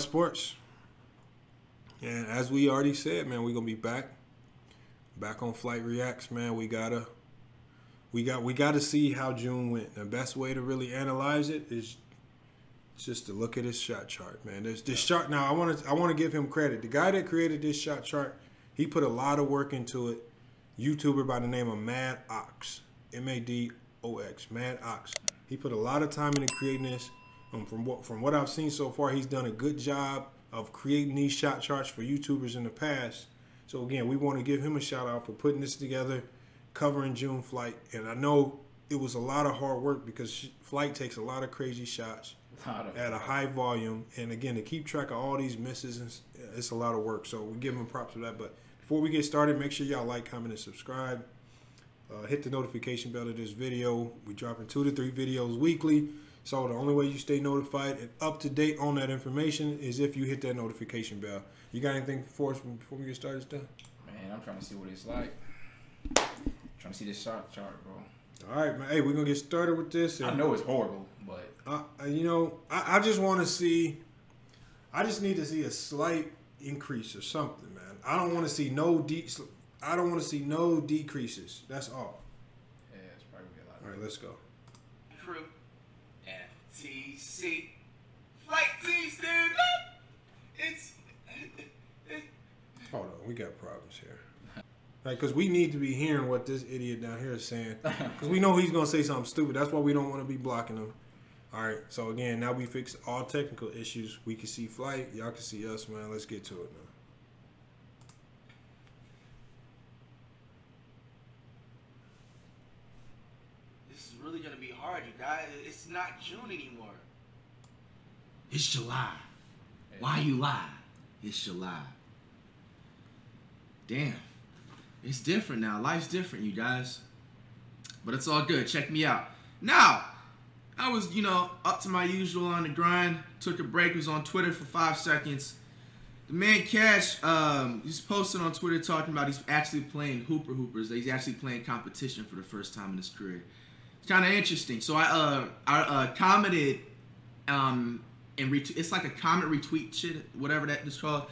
Sports. And as we already said, man, we're gonna be back on Flight Reacts, man. We gotta see how June went. The best way to really analyze it is just to look at his shot chart, man. There's this chart. Now I want to give him credit. The guy that created this shot chart, he put a lot of work into it. YouTuber by the name of Mad Ox, M-A-D-O-X, Mad Ox. He put a lot of time into creating this. From what I've seen so far, he's done a good job of creating these shot charts for YouTubers in the past. So again, we want to give him a shout out for putting this together, covering June flight. And I know it was a lot of hard work because flight takes a lot of crazy shots at a high volume. And again, to keep track of all these misses, it's a lot of work. So we give him props for that. But before we get started, make sure y'all like, comment, and subscribe. Hit the notification bell of this video. We're dropping 2 to 3 videos weekly. So the only way you stay notified and up to date on that information is if you hit that notification bell. You got anything for us before we get started, Stan? Man, I'm trying to see what it's like. I'm trying to see this shot chart, bro. All right, man. Hey, we're going to get started with this. I know it's horrible, but... you know, I just want to see... I just need to see a slight increase or something, man. I don't want to see no decreases. That's all. Yeah, it's probably going to be a lot. All right, let's go. Crew, FTC, flight team stand up. It's... Hold on, we got problems here. Like, because we need to be hearing what this idiot down here is saying. Because we know he's going to say something stupid. That's why we don't want to be blocking him. All right, so again, now we fixed all technical issues. We can see flight. Y'all can see us, man. Let's get to it now. This is really going to be hard, you guys. It's not June anymore. It's July. Why you lie? It's July. Damn. It's different now. Life's different, you guys. But it's all good. Check me out. Now, I was, up to my usual on the grind. Took a break. Was on Twitter for 5 seconds. The man Cash, he's posting on Twitter talking about he's actually playing Hoopers. He's actually playing competition for the first time in his career. It's kind of interesting. So I commented, and it's like a comment retweet shit, whatever that is called.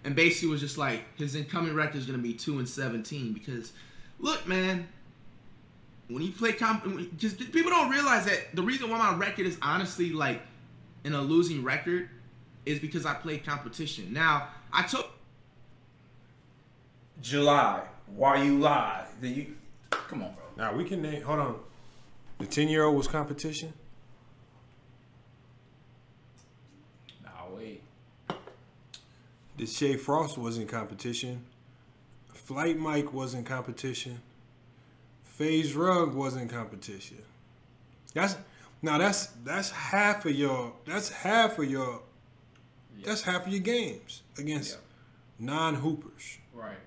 And basically was just like, his incoming record is going to be 2-17 because, look, man, when you play because people don't realize that the reason why my record is honestly like in a losing record is because I played competition. Now, I took July. Why you lie? Come on, bro. Now, we can name, hold on. The 10-year-old was competition? Nah, wait. The Shay Frost was in competition. Flight Mike was in competition. FaZe Rug was in competition. That's half of your games against non-hoopers. Right.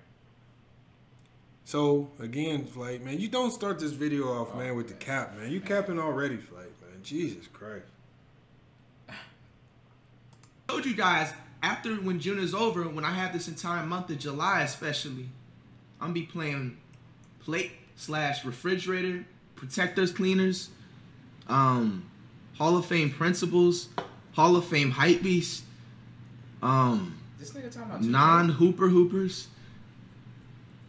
So again, Flight, man, you don't start this video off, man, with the cap, man. You capping already, Flight, man. Jesus Christ. I told you guys, after when June is over, when I have this entire month of July especially, I'm be playing plate/refrigerator, protectors, cleaners, Hall of Fame principles, Hall of Fame hype beast, This nigga talking about hoopers,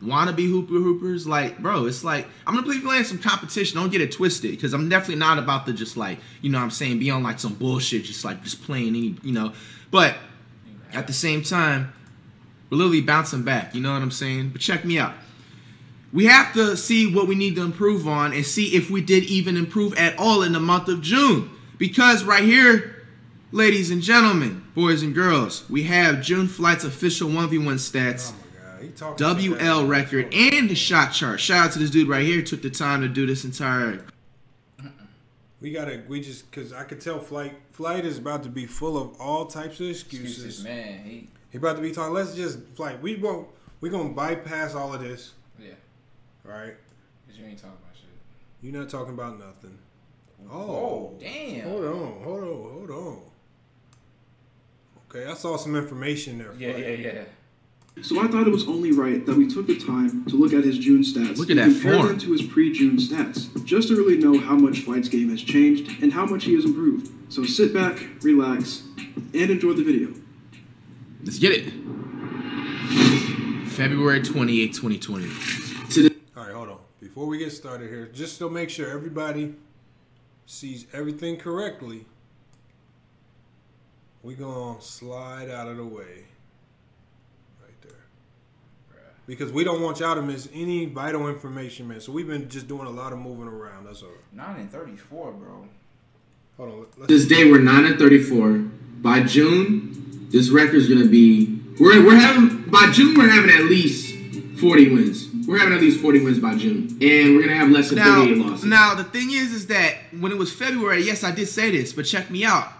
wannabe hoopers. Like, bro, it's like, I'm gonna be playing some competition. Don't get it twisted, because I'm definitely not about to just like, what I'm saying, be on like some bullshit, just playing any, But at the same time, we're literally bouncing back. You know what I'm saying? But check me out. We have to see what we need to improve on and see if we did even improve at all in the month of June. Because right here, ladies and gentlemen, boys and girls, we have June Flight's official 1v1 stats, WL record, and the shot chart. Shout out to this dude right here. Took the time to do this entire... Because I could tell Flight is about to be full of all types of excuses. Man, he about to be talking, let's just, Flight, we're going to bypass all of this. Yeah. Right? Because you ain't talking about shit. You're not talking about nothing. Oh, damn. Hold on. Okay, I saw some information there. Yeah. So I thought it was only right that we took the time to look at his June stats Look at and that compare form. them to his pre-June stats, just to really know how much Flight's game has changed and how much he has improved. So sit back, relax, and enjoy the video. Let's get it. February 28, 2020. All right, hold on. Before we get started here, just to make sure everybody sees everything correctly, we're going to slide out of the way. Right there. Because we don't want y'all to miss any vital information, man. So we've been just doing a lot of moving around. That's all. 9-34, bro. Hold on. This day we're 9-34. By June, this record's gonna be we're having at least 40 wins. We're having at least 40 wins by June, and we're gonna have less than 38 losses. Now the thing is that when it was February, yes, I did say this, but check me out.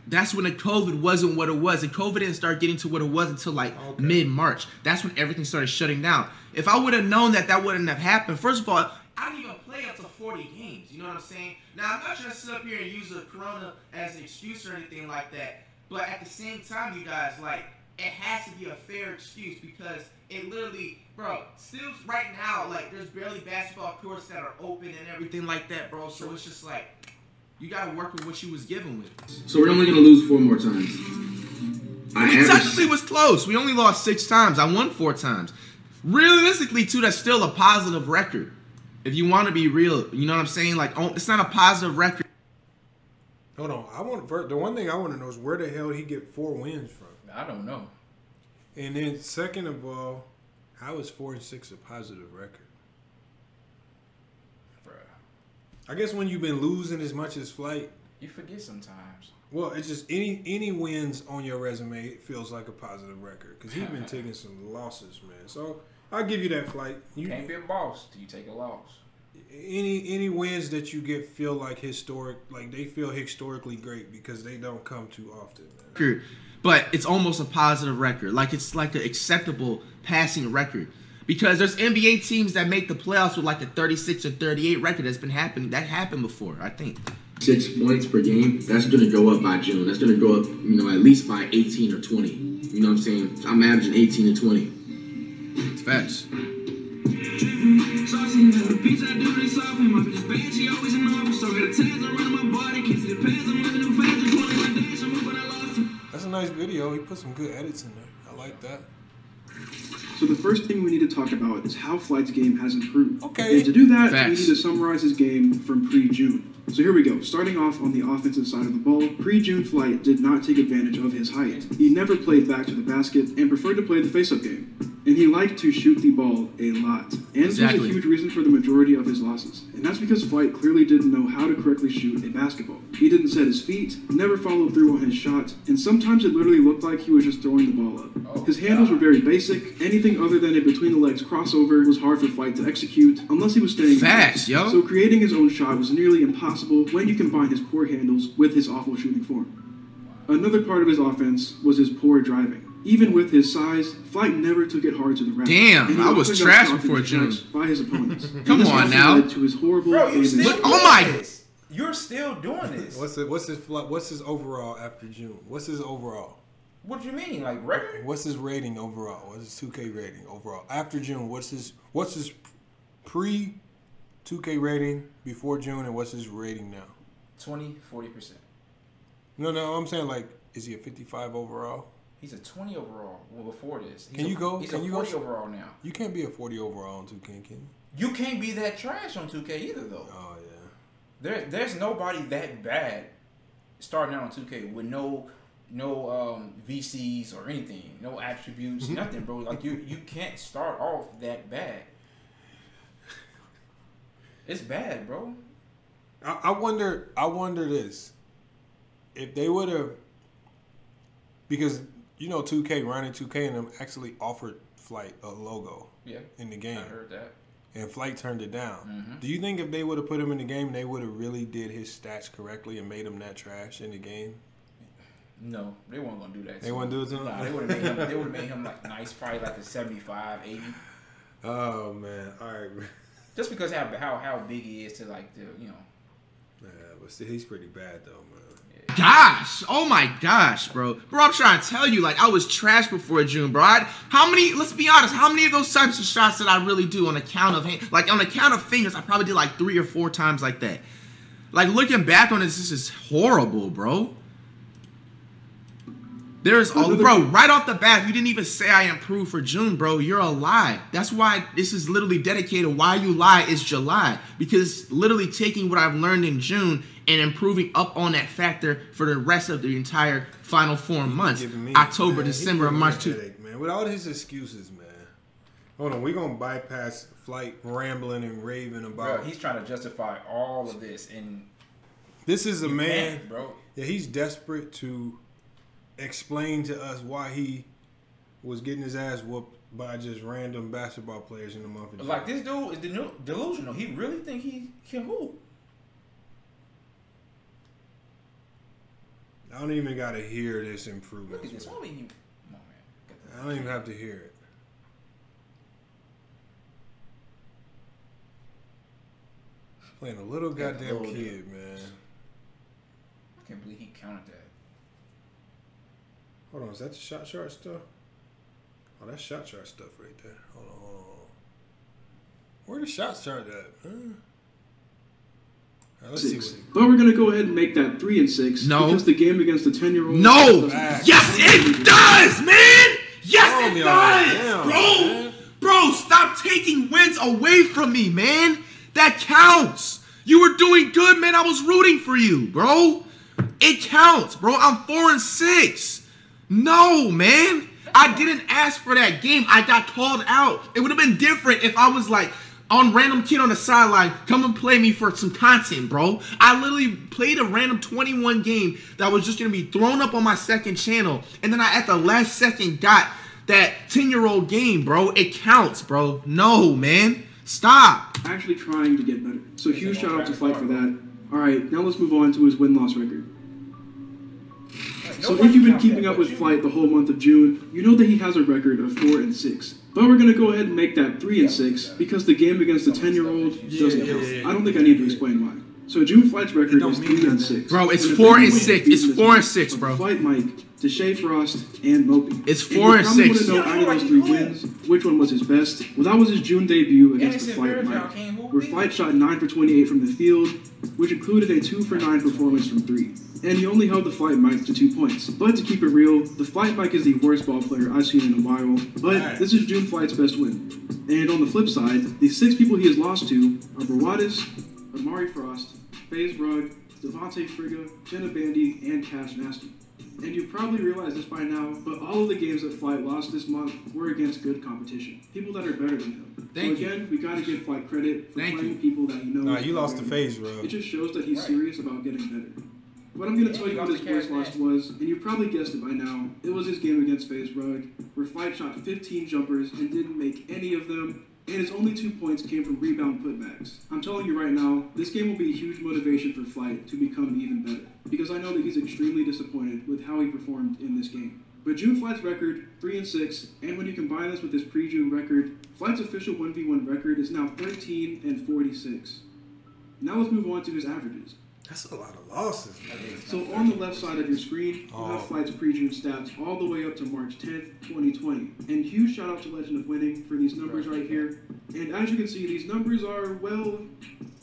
That's when the COVID wasn't what it was, and COVID didn't start getting to what it was until like mid-March. That's when everything started shutting down. If I would have known that wouldn't have happened, first of all, I didn't even play up to 40 games. You know what I'm saying? Now I'm not trying to sit up here and use the Corona as an excuse or anything like that. But at the same time, you guys, like, it has to be a fair excuse because it literally, bro, still right now, like, there's barely basketball courts that are open and everything like that, bro. So it's just like, you got to work with what you was given with. So we're only going to lose 4 more times. We technically was close. We only lost 6 times. I won 4 times. Realistically, too, that's still a positive record. If you want to be real, you know what I'm saying? Like, it's not a positive record. Hold on. The one thing I want to know is where the hell he get 4 wins from. I don't know. And then second of all, how is 4-6 a positive record? Bruh. I guess when you've been losing as much as Flight, you forget sometimes. Well, it's just any wins on your resume it feels like a positive record because he's been taking some losses, man. So I'll give you that, Flight. You can't be a boss till you take a loss. Any wins that you get feel like historic, like they feel historically great because they don't come too often, man. But it's almost a positive record. Like it's like an acceptable passing record. Because there's NBA teams that make the playoffs with like a 36 or 38 record. That happened before, I think. 6 points per game, that's gonna go up by June. That's gonna go up, at least by 18 or 20. You know what I'm saying? I'm averaging 18 and 20. It's facts. That's a nice video. He put some good edits in there. I like that. So the first thing we need to talk about is how Flight's game has improved. Okay. And to do that, Facts. we need to summarize his game from pre-June. So here we go. Starting off on the offensive side of the ball, pre-June Flight did not take advantage of his height. He never played back to the basket and preferred to play the face-up game. And he liked to shoot the ball a lot. And this was a huge reason for the majority of his losses. And that's because Flight clearly didn't know how to correctly shoot a basketball. He didn't set his feet, never followed through on his shot, and sometimes it literally looked like he was just throwing the ball up. His handles were very basic. Anything other than a between-the-legs crossover was hard for Flight to execute, unless he was staying Facts, yo. So creating his own shot was nearly impossible when you combine his poor handles with his awful shooting form. Another part of his offense was his poor driving. Even with his size, Flight never took it hard to the rack. Damn, I was trash before June. By his opponents. Come on now. Led to his horrible Bro, you still Look, oh my! this. You're still doing this. What's his overall after June? What's his overall? What do you mean, like record? What's his rating overall? What's his 2K rating overall after June? What's his pre 2K rating before June, and what's his rating now? 20-40%. No, I'm saying like, is he a 55 overall? He's a 20 overall. Well, before this, He's a 40 overall now. You can't be a 40 overall on 2K, can you? You can't be that trash on 2K either, though. Oh yeah. There's nobody that bad starting out on 2K with no VCs or anything, no attributes, nothing, bro. Like you can't start off that bad. It's bad, bro. I wonder this. If they would have, because 2K, running 2K and them actually offered Flight a logo in the game. I heard that. And Flight turned it down. Do you think if they would have put him in the game, they would have really did his stats correctly and made him that trash in the game? No, they weren't gonna do that. They wouldn't do it to him? Nah, they would have made him like nice, probably like a 75, 80. Oh man, all right. Just because how big he is to like the Yeah, but see, he's pretty bad though, man. Gosh, oh my gosh, bro. Bro, I'm trying to tell you, like, I was trash before June, bro. Let's be honest, how many of those types of shots did I really do on account of fingers? I probably did like 3 or 4 times like that. Like, looking back on this is horrible, bro. Bro, right off the bat, you didn't even say I improved for June, bro. You're a lie. That's why this is literally dedicated. Why you lie is July. Because literally taking what I've learned in June and improving up on that factor for the rest of the entire final 4 months. October, December, and March too. Man, with all his excuses, man. Hold on, we're going to bypass Flight rambling and raving about. Bro, he's trying to justify all of this. And this is a man, bro. Yeah, he's desperate to explain to us why he was getting his ass whooped by just random basketball players in the month of June. Like, this dude is delusional. He really think he can hoop. I don't even got to hear this improvement. Look at this. Come on, man. I don't even have to hear it. Playing a little goddamn kid, man. I can't believe he counted that. Hold on, is that the shot chart stuff? Oh, that's shot chart stuff right there. Hold on. Where the shot chart at? Huh? All right, let's see what but we're going to go ahead and make that 3 and 6. No. Because the game against the 10-year-old... No! Yes, it does, man! Yes, it does! Damn, bro! man. Bro, stop taking wins away from me, man! That counts! You were doing good, man. I was rooting for you, bro. It counts, bro. I'm 4 and 6. No, man. I didn't ask for that game. I got called out. It would have been different if I was like on random kid on the sideline, come and play me for some content, bro. I literally played a random 21 game that was just going to be thrown up on my second channel. And then I, at the last second, got that 10-year-old game, bro. It counts, bro. No, man. Stop. Actually trying to get better. So huge shout out to Flight for that. All right, now let's move on to his win-loss record. So if you've been keeping up with Flight the whole month of June, you know that he has a record of 4 and 6. But we're going to go ahead and make that 3 and 6 because the game against the 10-year-old doesn't count. I don't think I need to explain why. So June Flight's record is 3 and 6. Bro, it's 4 and 6. It's 4 and 6, bro. Flight Mike, Deshae Frost, and Moby. It's 4 and 6. If you want to know out of those 3 wins, which one was his best? Well, that was his June debut against the Flight Mike, where Flight shot 9 for 28 from the field, which included a 2 for 9 performance from 3. And he only held the Flight Mike to 2 points. But to keep it real, the Flight Mike is the worst ball player I've seen in a while, but this is June Flight's best win. And on the flip side, the 6 people he has lost to are Brawadis, Amari Frost, FaZe Rug, Devontae Frigga, Jenna Bandy, and Cash Nasty. And you've probably realized this by now, but all of the games that Flight lost this month were against good competition. People that are better than him. So again, we gotta give Flight credit for playing people that he knows. Nah, you lost the FaZe Rug. It just shows that he's serious about getting better. But I'm going to tell you what his worst loss was, and you've probably guessed it by now. It was his game against FaZe Rug, where Flight shot 15 jumpers and didn't make any of them, and his only 2 points came from rebound putbacks. I'm telling you right now, this game will be a huge motivation for Flight to become even better, because I know that he's extremely disappointed with how he performed in this game. But June Flight's record, 3 and 6, and when you combine this with his pre-June record, Flight's official 1v1 record is now 13 and 46. Now let's move on to his averages. That's a lot of losses, man. So on the left side of your screen, you have Flight's pre-June stats all the way up to March 10th, 2020. And huge shout out to Legend of Winning for these numbers right here. And as you can see, these numbers are, well,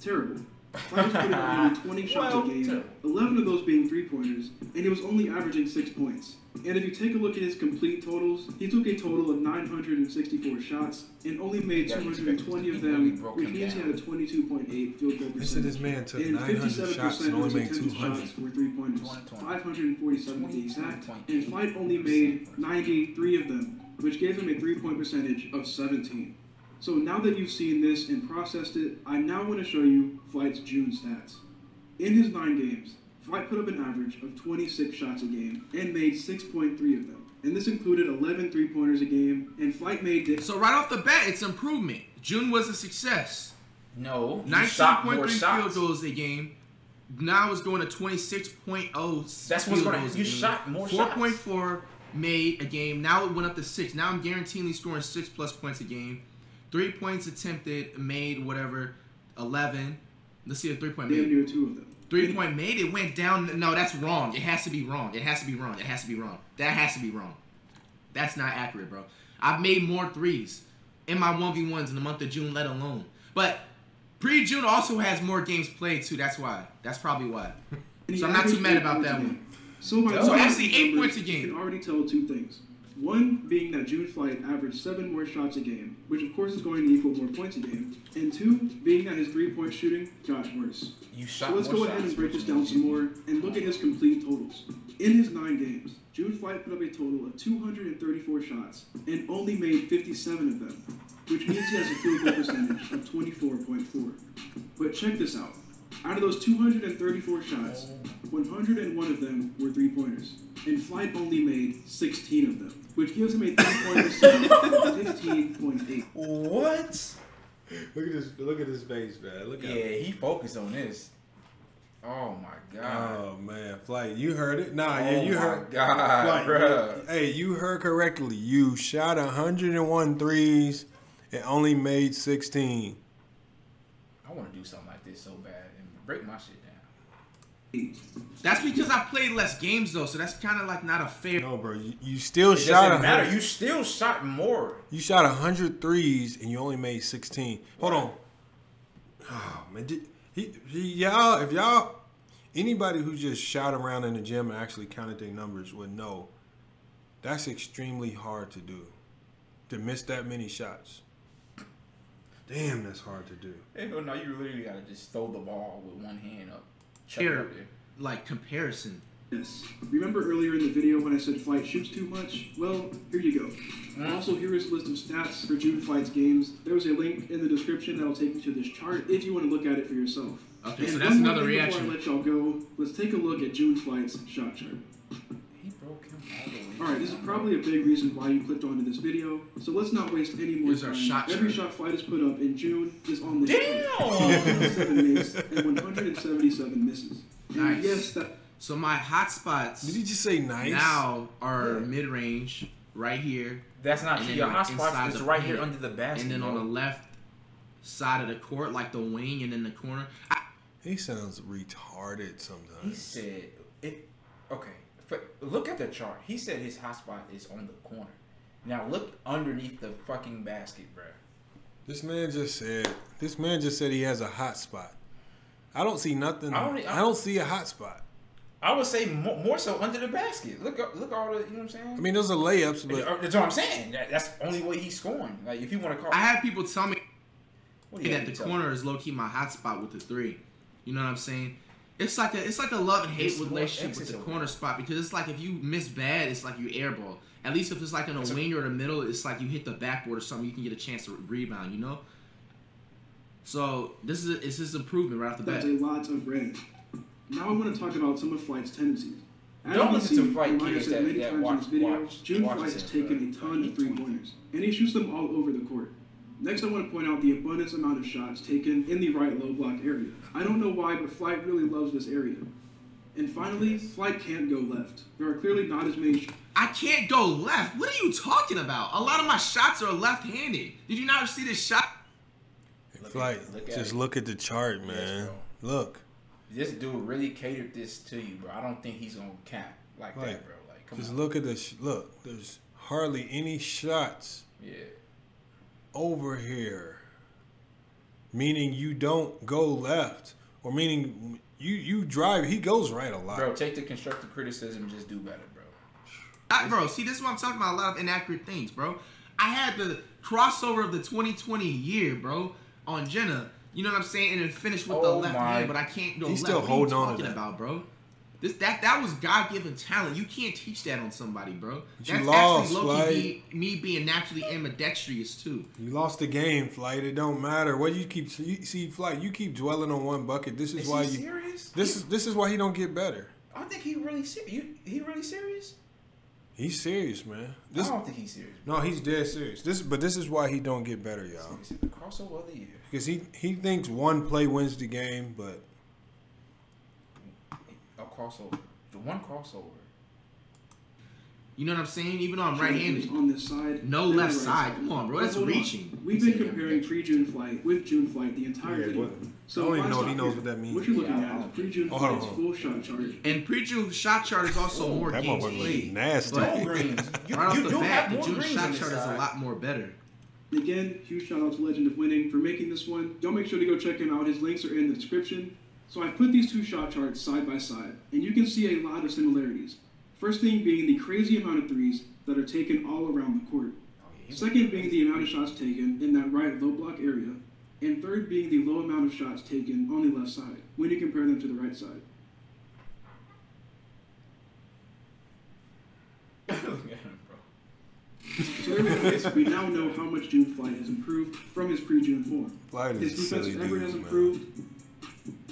terrible. Flight was putting up nearly 20 shots a game, 11 of those being three-pointers, and he was only averaging 6 points. And if you take a look at his complete totals, he took a total of 964 shots and only made 220 of them, which means he had a 22.8 field goal percentage. They said this man took and 900 shots and only made 200. Shots were three-pointers, 547 to be exact, and Flight only made 93 of them, which gave him a three-point percentage of 17. So now that you've seen this and processed it, I now want to show you Flight's June stats. In his 9 games, Flight put up an average of 26 shots a game and made 6.3 of them. And this included 11 three-pointers a game, and Flight made... So right off the bat, it's improvement. June was a success. No, 19.3 field goals a game. Now it's going to 26.0. That's what's going to... You shot more shots. 4.4 made a game. Now it went up to 6. Now I'm guaranteeing scoring 6+ points a game. 3 points attempted, made, whatever, 11. Let's see a 3-point made. Damn near 2 of them. 3-point made, it went down. No, that's wrong. It has to be wrong. It has to be wrong. It has to be wrong. That has to be wrong. That's not accurate, bro. I've made more threes in my 1v1s in the month of June, let alone. But pre-June also has more games played, too. That's why. That's probably why. So I'm not too mad about that one. So by So actually 8 numbers, points a game. You can already tell two things. One being that June Flight averaged 7 more shots a game, which of course is going to equal more points a game. And two, being that his 3-point shooting got worse. You shot So let's more go ahead shots, and break which this down means some you- more and look at his complete totals. In his 9 games, June Flight put up a total of 234 shots and only made 57 of them, which means he has a field goal percentage of 24.4. But check this out. Out of those 234 shots, 101 of them were 3-pointers, and Flight only made 16 of them, which gives him a 3-point percentage of 15.8. What? Look at his face, man. Look Yeah, at he focused on this. Oh my god. Oh man, Flight, you heard it. Nah, Oh yeah, you my heard. God, Flight, bruh. hey, you heard correctly. You shot 101 threes and only made 16. I want to do something like this so bad and break my shit down. That's because I played less games though, so that's kind of like not a fair. No, bro, you still It shot doesn't matter. 100. You still shot more. You shot 100 threes and you only made 16. Hold on. Oh man, y'all, if y'all, anybody who just shot around in the gym and actually counted their numbers would know that's extremely hard to do. To miss that many shots. Damn, that's hard to do. Hell no, you literally gotta just throw the ball with one hand up. Chuck it Fair, up there. like comparison. Yes. Remember earlier in the video when I said Flight shoots too much? Well, here you go. Also, here is a list of stats for June Flight's games. There was a link in the description that'll take you to this chart if you want to look at it for yourself. Okay, And so that's one more another thing reaction. Before I let y'all go, let's take a look at June Flight's shot chart. He broke him all the way. Alright, this is probably a big reason why you clicked onto this video, so let's not waste any more Here's time. our shot Every chart. shot Flight has put up in June is on the Damn! 7 makes and 177 misses. And Nice. yes, that So my hot spots Did you just say nice? now are Yeah. mid range, right here, That's not And true. then Your like hot inside spot is the right paint. here under the basket. and then on bro. the left side of the court, like the wing, and then the corner. He sounds retarded He sometimes. said it. Okay, look at the chart. He said his hot spot is on the corner. Now look underneath the fucking basket, bro. This man just said he has a hot spot. I don't see nothing. I don't see a hot spot. I would say more so under the basket. Look all the, you know what I'm saying? I mean, those are layups, but That's what I'm saying. That's the only way he's scoring. Like if you want to call, I had people tell me what do you that have the to tell corner is low key my hot spot with the 3. You know what I'm saying? It's like a love and hate It's more relationship with exits the over corner there. spot, because it's like if you miss bad, it's like you airball. At least if it's like in a wing or the middle, it's like you hit the backboard or something, you can get a chance to rebound. You know. So it's his improvement right off the that's bat. a lot of red. Now I want to talk about some of Flight's tendencies. As Don't you can listen to see, Flight and like I kids said that- many that times in this video, watch June this Flight has and, taken bro. a ton He of 3-pointers, and he shoots them all over the court. Next, I want to point out the abundance amount of shots taken in the right low block area. I don't know why, but Flight really loves this area. And finally, Flight can't go left. There are clearly not as many I can't go left. What are you talking about? A lot of my shots are left-handed. Did you not see this shot? Flight, look at just it. look at the chart, Yes, man. bro. Look. This dude really catered this to you, bro. I don't think he's gonna cap like Right. that, bro. Like, come Just on. look at this. Look, there's hardly any shots Yeah. over here. Meaning you don't go left. Or meaning you drive. He goes right a lot. Bro, take the constructive criticism and just do better, bro. Bro, see, this is what I'm talking about. A lot of inaccurate things, bro. I had the crossover of the 2020 year, bro, on Jenna. You know what I'm saying? And then finished with the Oh left my- hand, but I can't go He's left. still What holding are you on to talking that. about, bro? That was God-given talent. You can't teach that on somebody, bro. But you That's lost, actually low-key Flight. me being naturally ambidextrous too. You lost the game, Flight. It don't matter. What you see, Flight. You keep dwelling on one bucket. This is, Is why he you. serious? This is why he don't get better. I think he really serious. He really serious? He's serious, man. I don't think he's serious. No, he's dead serious. But this is why he don't get better, y'all. Serious. The crossover of the year. Because he thinks one play wins the game, but A crossover. The one crossover. You know what I'm saying? Even though I'm right-handed. on this side. No and the left right side. Come on, bro. That's Hold on. reaching. We've been comparing pre-June Flight with June Flight the entire Yeah, video. what- So I don't even why know if he stop knows here? what that means. What you're looking Yeah, I at don't- is pre-June Oh, hold on, Flight's hold full shot chart. And pre-June shot chart is also more that games motherfucker played. nasty. But No greens. You, right off you the do bat, have the more June greens shot on this chart is a side. lot more better. Again, huge shout out to Legend of Winning for making this one. Y'all make sure to go check him out. His links are in the description. So I've put these two shot charts side by side, and you can see a lot of similarities. First thing being the crazy amount of threes that are taken all around the court. Second being the amount of shots taken in that right low block area. And third being the low amount of shots taken on the left side when you compare them to the right side. Look at him, bro. So there we go. We now know how much June Flight has improved from his pre-June form. Flight is His a silly defensive effort dude, has man. improved.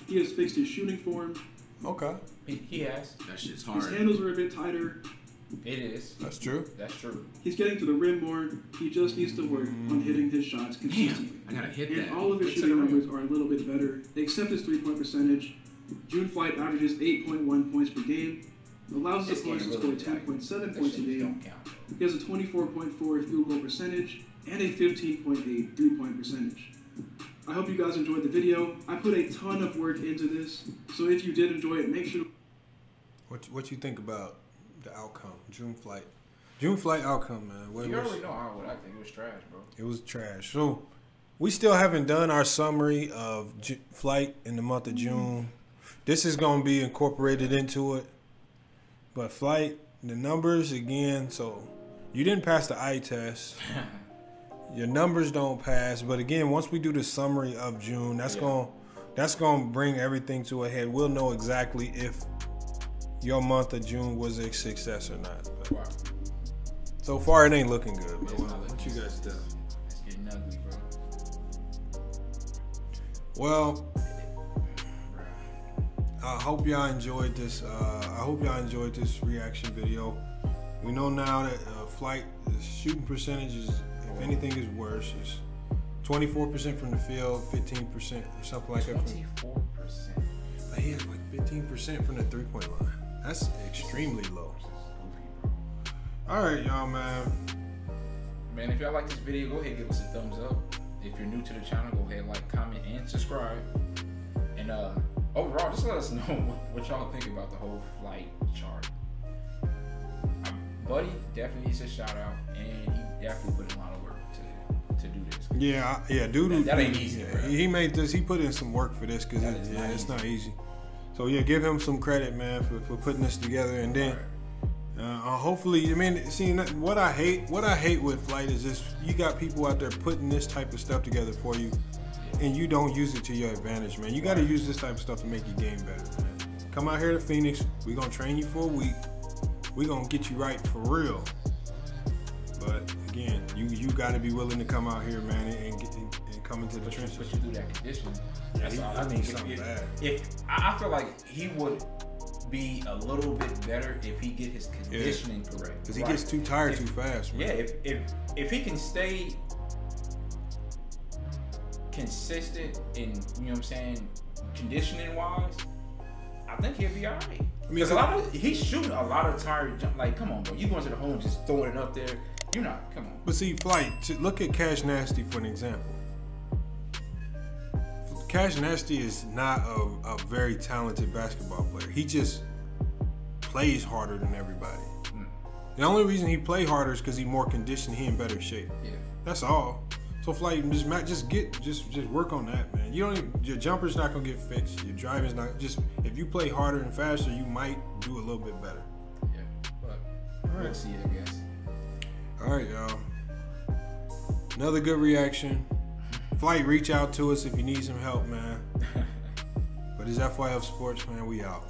He has fixed his shooting form. Okay, He has. That shit's His hard. handles are a bit tighter. It is. that's true. That's true. He's getting to the rim more. He just needs to work on hitting his shots consistently. Damn, I gotta hit And that. all of his Get to shooting the rim. numbers are a little bit better, except his three-point percentage. June Flight averages 8.1 points per game, allows his This game opponents to really score tight. 10.7 That points a shit game. don't count, bro. He has a 24.4 field goal percentage and a 15.8 three-point percentage. I hope you guys enjoyed the video. I put a ton of work into this, so if you did enjoy it, make sure. What you think about the outcome, June Flight? June Flight outcome, man. You already know what I think. It was trash, bro. It was trash. So we still haven't done our summary of Flight in the month of June. This is going to be incorporated into it. But Flight, the numbers again. So you didn't pass the eye test. Your numbers don't pass. But again, once we do the summary of June, that's going to bring everything to a head. We'll know exactly if your month of June was a success or not. But Wow. so far, it ain't looking good. But It's what not looking you guys good. do? It's getting ugly, bro. Well, I hope y'all enjoyed this. I hope y'all enjoyed this reaction video. We know now that Flight the shooting percentage is, if anything, is worse. It's 24% from the field, 15% or something like that. 24%. But he has like 15% from the three-point line. That's extremely low. All right, y'all, man. Man, if y'all like this video, go ahead and give us a thumbs up. If you're new to the channel, go ahead, like, comment, and subscribe. And overall, just let us know what y'all think about the whole Flight chart. Buddy definitely needs a shout out, and he definitely put in a lot of work to do this. Yeah, dude. That ain't easy, Yeah, bro. he made this. He put in some work for this because That is not it's easy. not easy. So yeah, give him some credit, man, for putting this together. And then hopefully, I mean, see what I hate with Flight is this: you got people out there putting this type of stuff together for you, and you don't use it to your advantage, man. You got to use this type of stuff to make your game better, man. Come out here to Phoenix. We're gonna train you for a week. We're gonna get you right for real. But again, you got to be willing to come out here, man, and come into the trenches. But you do that conditioning. That's all. I need If- something bad. If I feel like he would be a little bit better if he get his conditioning correct. Because he right? gets too tired If- too fast, man. Yeah, if he can stay consistent in, you know what I'm saying, conditioning wise, I think he'll be alright. Because he's shooting a lot of tired jump. Like, come on, bro, you going to the home just throwing it up there? You're not. Come on. But see, Flight, look at Cash Nasty for an example. Cash Nasty is not a very talented basketball player. He just plays harder than everybody. The only reason he play harder is because he's more conditioned. He in better shape. Yeah. That's all. So Flight, just work on that, man. Your jumper's not gonna get fixed. Your driving's not. Just if you play harder and faster, you might do a little bit better. Yeah. But we'll see, I guess. All right, y'all. Another good reaction. Flight, reach out to us if you need some help, man. But it's FYF Sports, man. We out.